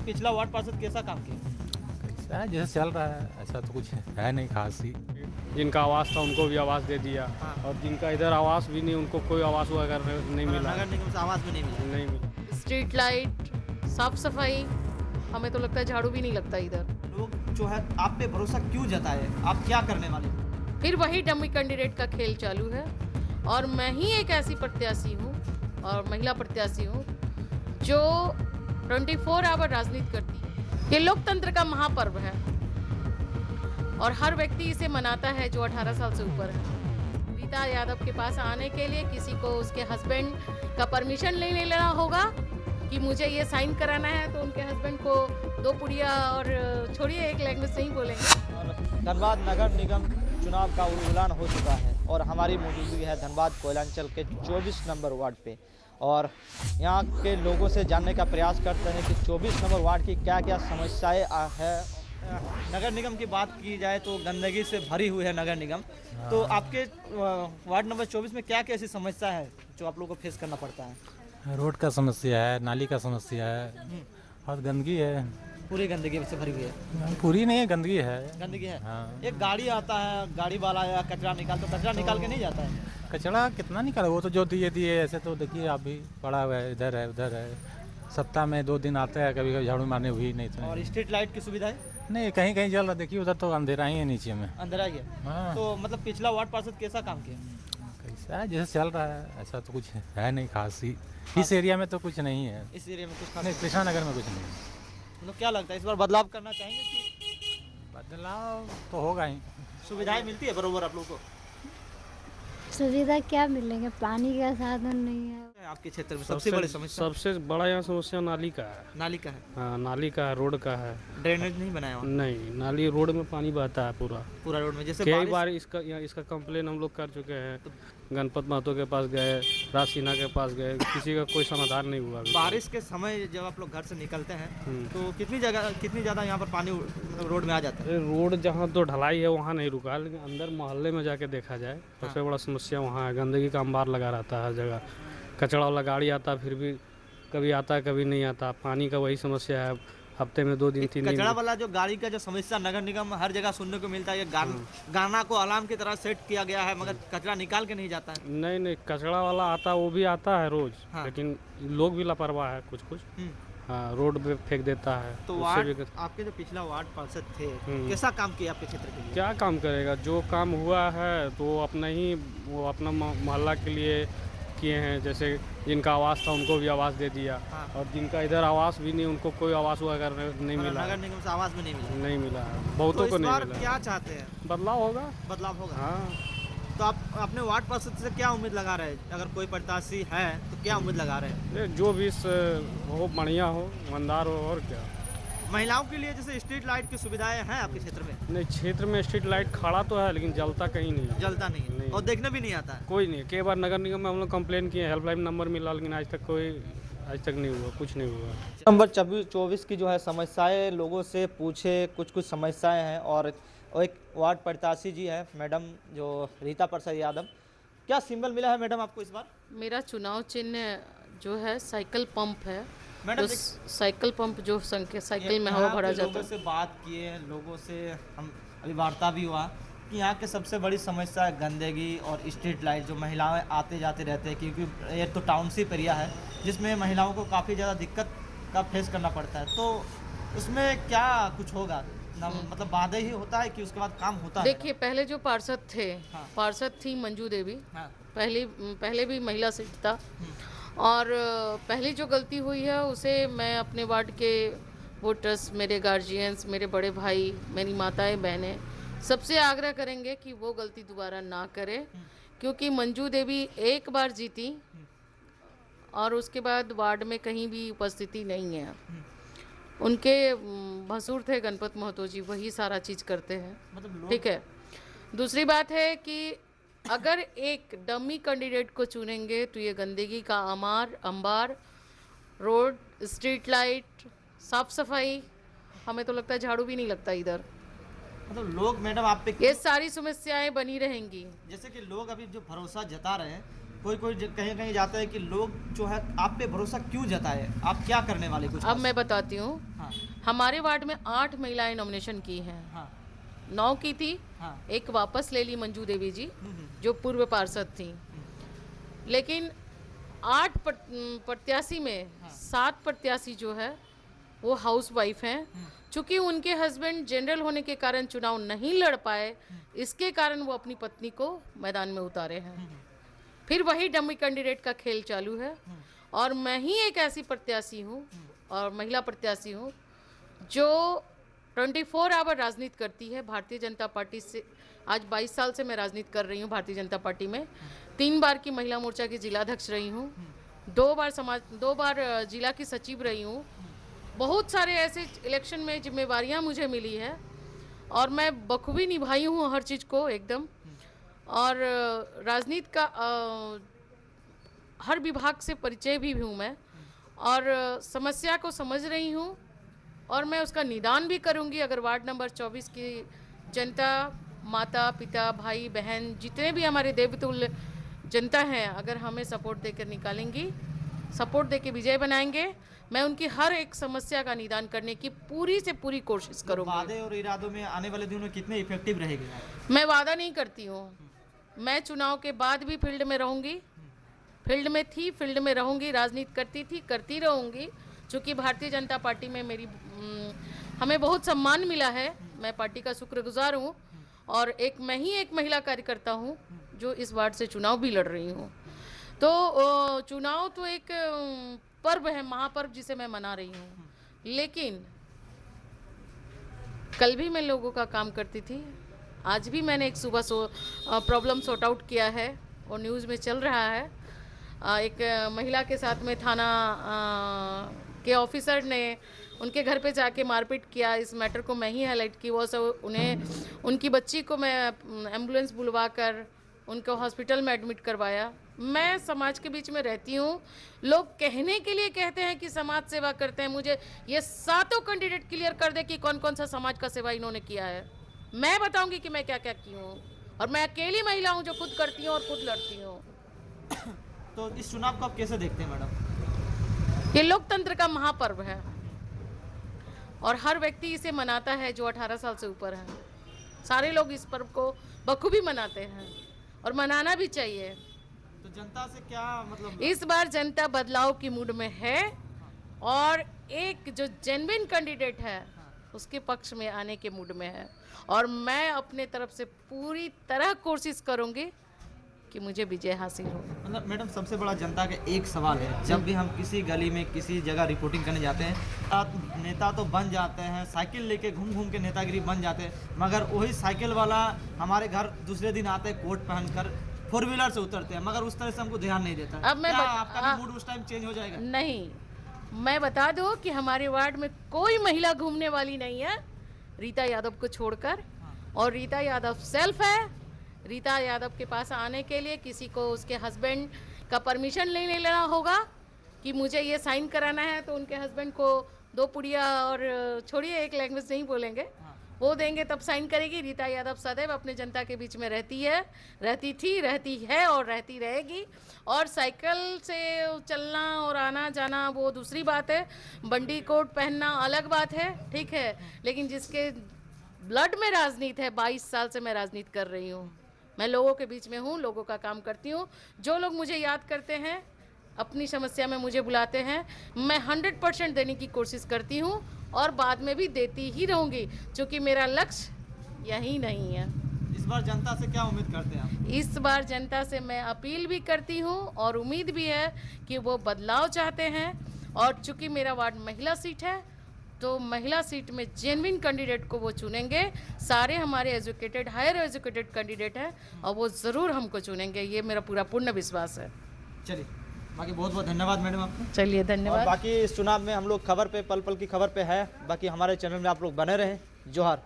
मतलब पिछला वार्ड पार्षद कैसा काम किया? कैसा है जैसे चल रहा है, ऐसा तो कुछ है नहीं खास ही। जिनका आवास था उनको भी आवास दे दिया। हाँ। और जिनका इधर आवास भी नहीं उनको कोई आवास वगैरह नहीं मिला। नगर निगम से आवास भी नहीं मिला। नहीं मिला। स्ट्रीट लाइट, साफ सफाई, हमें तो लगता है झाड़ू भी नहीं लगता इधर। लोग जो है आप पे भरोसा क्यों जताए? आप क्या करने वाले हो? फिर वही डमी कैंडिडेट का खेल चालू है और मैं ही एक ऐसी प्रत्याशी हूँ और महिला प्रत्याशी हूँ जो 24 आवर राजनीति करती है। ये लोकतंत्र का महापर्व है और हर व्यक्ति इसे मनाता है जो 18 साल से ऊपर है। रीता यादव के पास आने के लिए किसी को उसके हस्बैंड का परमिशन नहीं लेना होगा कि मुझे ये साइन कराना है, तो उनके हस्बैंड को 2 पुड़िया और छोड़िए एक लैंग्वेज नहीं बोलेंगे। धनबाद नगर निगम चुनाव का उद्घाटन हो चुका है और हमारी मौजूदगी है धनबाद कोयलांचल के 24 नंबर वार्ड पे और यहाँ के लोगों से जानने का प्रयास करते हैं कि 24 नंबर वार्ड की क्या क्या समस्याएं है। नगर निगम की बात की जाए तो गंदगी से भरी हुई है नगर निगम। तो आपके वार्ड नंबर 24 में क्या क्या ऐसी समस्या है जो आप लोगों को फेस करना पड़ता है? रोड का समस्या है, नाली का समस्या है और गंदगी है। पूरी गंदगी से भरी हुई है। पूरी नहीं है, गंदगी है। गंदगी है। हाँ। एक गाड़ी आता है, गाड़ी वाला या कचरा निकाल के नहीं जाता है। कचरा कितना निकाला, वो तो जो दिए दिए ऐसे तो देखिए आप भी पड़ा हुआ है, इधर है उधर है। सप्ताह में 2 दिन आता है, कभी कभी झाड़ू मारने हुई नहीं तो और स्ट्रीट लाइट की सुविधा है? नहीं, कहीं कहीं जल रहा, देखिए उधर तो अंधेरा ही है नीचे में। अंधेरा ही है। हाँ। तो मतलब पिछला वार्ड पार्षद कैसा काम किया? कैसा है जैसे चल रहा है, ऐसा तो कुछ है नहीं खास ही। इस एरिया में तो कुछ नहीं है। इस एरिया में कुछ खास नहीं, कृष्णा नगर में कुछ नहीं है। मतलब क्या लगता है इस बार बदलाव करना चाहेंगे कि बदलाव तो होगा ही। सुविधाएं मिलती है बरोबर आप लोगों को? सुविधा क्या मिलेंगे, पानी का साधन नहीं है। आपके क्षेत्र में सबसे बड़ी समस्या सबसे बड़ा यहाँ समस्या नाली का है। नाली का है। हाँ, नाली का है, रोड का है। ड्रेनेज नहीं बनाया वहाँ? नहीं, नाली रोड में पानी बहता है पूरा रोड में। जैसे कई बार इसका कंप्लेन हम लोग कर चुके हैं। गणपत महतो के पास गए, राज सिन्हा के पास गए, किसी का कोई समाधान नहीं हुआ। बारिश के समय जब आप लोग घर से निकलते हैं तो कितनी ज़्यादा यहाँ पर पानी रोड में आ जाता है? रोड जहाँ तो ढलाई है वहाँ नहीं रुका, लेकिन अंदर मोहल्ले में जाके देखा जाए सबसे बड़ा समस्या वहाँ है। गंदगी का अंबार लगा रहता है हर जगह। कचरा वाला गाड़ी आता है फिर भी कभी आता है कभी नहीं आता। पानी का वही समस्या है, हफ्ते में 2 दिन 3 दिन। कचरा वाला जो गाड़ी का जो समस्या नगर निगम हर जगह सुनने को मिलता है, ये गाना को अलार्म की तरह सेट किया गया है, मगर कचरा निकाल के नहीं जाता है। नहीं, कचरा वाला आता है, वो भी आता है रोज। हाँ। लेकिन लोग भी लापरवाह है कुछ। हाँ, रोड पे फेंक देता है। तो उससे वार्ड भी आपके जो पिछला वार्ड पार्षद थे कैसा काम किया आपके क्षेत्र के लिए? क्या काम करेगा? जो काम हुआ है तो वो अपना मोहल्ला के लिए किए हैं। जैसे जिनका आवास था उनको भी आवास दे दिया। हाँ। और जिनका इधर आवास भी नहीं उनको कोई आवास वगैरह नहीं मिला। नगर निगम से आवास में नहीं मिला। बहुतों तो को इस नहीं बार मिला। क्या चाहते हैं? बदलाव होगा। बदलाव होगा। हाँ, तो आप अपने वार्ड पार्षद से क्या उम्मीद लगा रहे हैं? अगर कोई प्रत्याशी है तो क्या उम्मीद लगा रहे हैं? ये जो भी हो, बढ़िया हो, ईमानदार हो, और क्या। महिलाओं के लिए जैसे स्ट्रीट लाइट की सुविधाएं हैं आपके क्षेत्र में? नहीं, क्षेत्र में स्ट्रीट लाइट खड़ा तो है लेकिन जलता कहीं नहीं है। जलता नहीं है नहीं। और देखने भी नहीं आता है। कोई नहीं। कई बार नगर निगम में हम लोग कंप्लेन किए, हेल्पलाइन नंबर मिला, लेकिन आज तक नहीं हुआ, कुछ नहीं हुआ। नंबर 24 की जो है समस्याएं लोगों से पूछे, कुछ समस्याएं हैं और एक वार्ड प्रत्याशी जी है मैडम जो रीता प्रसाद यादव। क्या सिंबल मिला है मैडम आपको इस बार? मेरा चुनाव चिन्ह जो है साइकिल पंप है। मैडम तो साइकिल पंप जो साइकिल में हवा भरा जाता लोगों है। से बात किए, लोगों से हम अभी वार्ता भी हुआ कि यहाँ के सबसे बड़ी समस्या है गंदगी और स्ट्रीट लाइट, जो महिलाएं आते जाते रहते हैं, क्योंकि ये तो टाउनशिप एरिया है जिसमें महिलाओं को काफ़ी ज़्यादा दिक्कत का फेस करना पड़ता है। तो उसमें क्या कुछ होगा? मतलब वादे ही होता है कि उसके बाद काम होता है? देखिए, पहले जो पार्षद थे, पार्षद थी मंजू देवी। हाँ। पहले भी महिला सीट था और पहली जो गलती हुई है उसे मैं अपने वार्ड के वोटर्स, मेरे गार्जियंस, मेरे बड़े भाई, मेरी माताएं बहनें सबसे आग्रह करेंगे कि वो गलती दोबारा ना करें, क्योंकि मंजू देवी एक बार जीती और उसके बाद वार्ड में कहीं भी उपस्थिति नहीं है। उनके भसुर थे गणपत महतो जी, वही सारा चीज़ करते हैं। मतलब ठीक है। दूसरी बात है कि अगर एक डमी कैंडिडेट को चुनेंगे तो ये गंदगी का अंबार, रोड, स्ट्रीट लाइट, साफ सफाई, हमें तो लगता है झाड़ू भी नहीं लगता इधर। मतलब लोग मैडम आप पे ये सारी समस्याएं बनी रहेंगी। जैसे कि लोग अभी जो भरोसा जता रहे हैं कोई कोई कहीं कहीं जाता है कि लोग जो है आप पे भरोसा क्यों जताए, आप क्या करने वाले कुछ अब मैं बताती हूँ। हाँ हमारे वार्ड में 8 महिलाएं नॉमिनेशन की हैं। हाँ 9 की थी, हाँ एक वापस ले ली मंजू देवी जी हम्म, जो पूर्व पार्षद थी। लेकिन 8 प्रत्याशी में 7 प्रत्याशी जो है वो हाउस वाइफ हैं। चूंकि उनके हस्बैंड जनरल होने के कारण चुनाव नहीं लड़ पाए, इसके कारण वो अपनी पत्नी को मैदान में उतारे हैं। फिर वही डमी कैंडिडेट का खेल चालू है और मैं ही एक ऐसी प्रत्याशी हूँ और महिला प्रत्याशी हूँ जो 24 आवर राजनीति करती है भारतीय जनता पार्टी से। आज 22 साल से मैं राजनीति कर रही हूँ भारतीय जनता पार्टी में। 3 बार की महिला मोर्चा की जिलाध्यक्ष रही हूँ, 2 बार जिला की सचिव रही हूँ। बहुत सारे ऐसे इलेक्शन में जिम्मेवारियाँ मुझे मिली है और मैं बखूबी निभाई हूँ हर चीज़ को एकदम। और राजनीति का हर विभाग से परिचय भी हूँ मैं और समस्या को समझ रही हूँ और मैं उसका निदान भी करूँगी। अगर वार्ड नंबर 24 की जनता, माता पिता भाई बहन जितने भी हमारे देवतुल्य जनता हैं, अगर हमें सपोर्ट देकर निकालेंगी, सपोर्ट देके विजय बनाएंगे, मैं उनकी हर एक समस्या का निदान करने की पूरी से पूरी कोशिश करूँगी। वादे और इरादों में आने वाले दिनों में कितने इफेक्टिव रहेंगे आप? मैं वादा नहीं करती हूँ। मैं चुनाव के बाद भी फील्ड में रहूँगी, फील्ड में थी, फील्ड में रहूँगी, राजनीति करती थी, करती रहूँगी। चूँकि भारतीय जनता पार्टी में हमें बहुत सम्मान मिला है, मैं पार्टी का शुक्रगुजार हूँ और मैं ही एक महिला कार्यकर्ता हूँ जो इस वार्ड से चुनाव भी लड़ रही हूँ। तो चुनाव तो एक पर्व है, महापर्व जिसे मैं मना रही हूँ। लेकिन कल भी मैं लोगों का काम करती थी, आज भी मैंने एक सुबह प्रॉब्लम सॉर्ट आउट किया है और न्यूज़ में चल रहा है। एक महिला के साथ में थाना के ऑफिसर ने उनके घर पे जाके मारपीट किया। इस मैटर को मैं ही हाईलाइट की। वो सब उनकी बच्ची को मैं एम्बुलेंस बुलवा कर उनको हॉस्पिटल में एडमिट करवाया। मैं समाज के बीच में रहती हूँ, लोग कहने के लिए कहते हैं कि समाज सेवा करते हैं। मुझे ये 7 कैंडिडेट क्लियर कर दे कि कौन कौन सा समाज का सेवा इन्होंने किया है। मैं बताऊंगी कि मैं क्या क्या की हूँ और मैं अकेली महिला हूँ जो खुद करती हूँ और खुद लड़ती हूँ। तो इस चुनाव को आप कैसे देखते हैं मैडम? ये लोकतंत्र का महापर्व है और हर व्यक्ति इसे मनाता है जो 18 साल से ऊपर है। सारे लोग इस पर्व को बखूबी मनाते हैं और मनाना भी चाहिए। तो जनता से क्या मतलब? इस बार जनता बदलाव की मूड में है और एक जो जेन्युइन कैंडिडेट है उसके पक्ष में आने के मूड में है और मैं अपने तरफ से पूरी तरह कोशिश करूंगी कि मुझे विजय हासिल हो। मतलब मैडम सबसे बड़ा जनता का एक सवाल है, जब भी हम किसी गली में किसी जगह रिपोर्टिंग करने जाते हैं, नेता तो बन जाते हैं, साइकिल लेके घूम घूम के नेतागिरी बन जाते हैं, मगर वही साइकिल वाला हमारे घर दूसरे दिन आते हैं कोट पहनकर, 4 व्हीलर से उतरते हैं, मगर उस तरह से हमको ध्यान नहीं देता। अब मैं आपका मूड उस टाइम चेंज हो जाएगा? नहीं, मैं बता दूं कि हमारे वार्ड में कोई महिला घूमने वाली नहीं है रीता यादव को छोड़कर, और रीता यादव सेल्फ है। रीता यादव के पास आने के लिए किसी को उसके हस्बैंड का परमिशन ले लेना होगा कि मुझे ये साइन कराना है, तो उनके हस्बैंड को 2 पुड़िया और छोड़िए एक लैंग्वेज नहीं बोलेंगे, वो देंगे तब साइन करेगी। रीता यादव सदैव अपने जनता के बीच में रहती है, रहती थी, रहती है और रहती रहेगी। और साइकिल से चलना और आना जाना वो दूसरी बात है, बंडी कोट पहनना अलग बात है, ठीक है। लेकिन जिसके ब्लड में राजनीति है, 22 साल से मैं राजनीति कर रही हूँ, मैं लोगों के बीच में हूँ, लोगों का काम करती हूँ। जो लोग मुझे याद करते हैं, अपनी समस्या में मुझे बुलाते हैं, मैं 100% देने की कोशिश करती हूँ और बाद में भी देती ही रहूँगी, क्योंकि मेरा लक्ष्य यही नहीं है। इस बार जनता से क्या उम्मीद करते हैं आप? इस बार जनता से मैं अपील भी करती हूँ और उम्मीद भी है कि वो बदलाव चाहते हैं। और चूँकि मेरा वार्ड महिला सीट है, तो महिला सीट में जेन्युइन कैंडिडेट को वो चुनेंगे। सारे हमारे एजुकेटेड, हायर एजुकेटेड कैंडिडेट हैं और वो ज़रूर हमको चुनेंगे, ये मेरा पूरा पूर्ण विश्वास है। चलिए, बाकी बहुत बहुत धन्यवाद मैडम आपको। चलिए, और धन्यवाद। बाकी इस चुनाव में हम लोग खबर पे, पल पल की खबर पे है। बाकी हमारे चैनल में आप लोग बने रहें। जोहार।